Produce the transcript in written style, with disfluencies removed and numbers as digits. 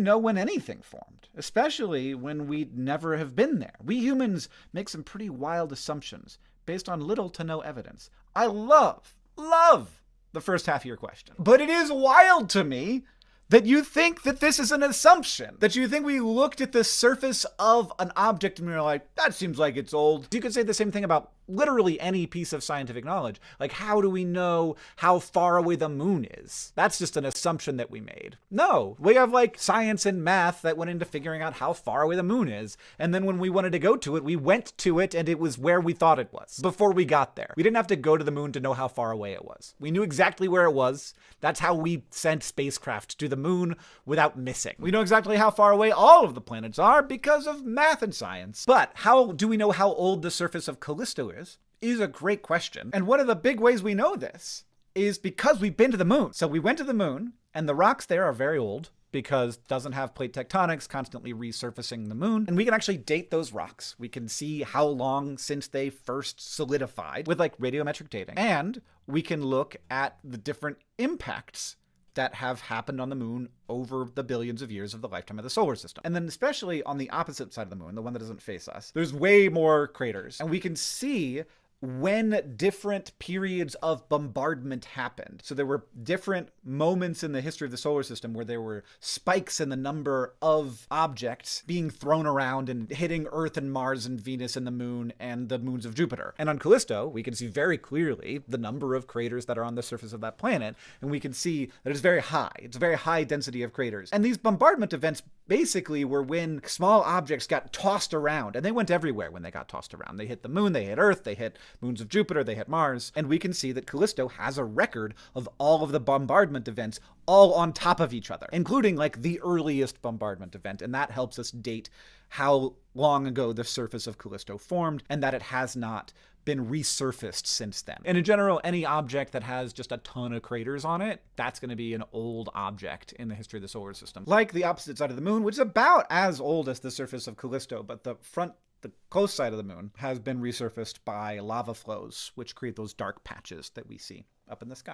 know when anything formed, especially when we'd never have been there. We humans make some pretty wild assumptions based on little to no evidence. I love the first half of your question. But it is wild to me that you think that this is an assumption, that you think we looked at the surface of an object and we were like, that seems like it's old. You could say the same thing about literally any piece of scientific knowledge. Like, how do we know how far away the moon is? That's just an assumption that we made. No, we have like science and math that went into figuring out how far away the moon is. And then when we wanted to go to it, we went to it and it was where we thought it was before we got there. We didn't have to go to the moon to know how far away it was. We knew exactly where it was. That's how we sent spacecraft to the moon without missing. We know exactly how far away all of the planets are because of math and science. But how do we know how old the surface of Callisto is a great question. And one of the big ways we know this is because we've been to the moon. So we went to the moon, and the rocks there are very old because it doesn't have plate tectonics constantly resurfacing the moon. And we can actually date those rocks. We can see how long since they first solidified with like radiometric dating. And we can look at the different impacts that have happened on the moon over the billions of years of the lifetime of the solar system. And then especially on the opposite side of the moon, the one that doesn't face us, there's way more craters. And we can see when different periods of bombardment happened. So there were different moments in the history of the solar system where there were spikes in the number of objects being thrown around and hitting Earth and Mars and Venus and the moon and the moons of Jupiter. And on Callisto, we can see very clearly the number of craters that are on the surface of that planet. And we can see that it's very high. It's a very high density of craters. And these bombardment events basically were when small objects got tossed around, and they went everywhere when they got tossed around. They hit the moon, they hit Earth, they hit moons of Jupiter, they hit Mars, and we can see that Callisto has a record of all of the bombardment events all on top of each other, including like the earliest bombardment event, and that helps us date how long ago the surface of Callisto formed, and that it has not been resurfaced since then. And in general, any object that has just a ton of craters on it, that's going to be an old object in the history of the solar system. Like the opposite side of the moon, which is about as old as the surface of Callisto, but the close side of the moon has been resurfaced by lava flows, which create those dark patches that we see up in the sky.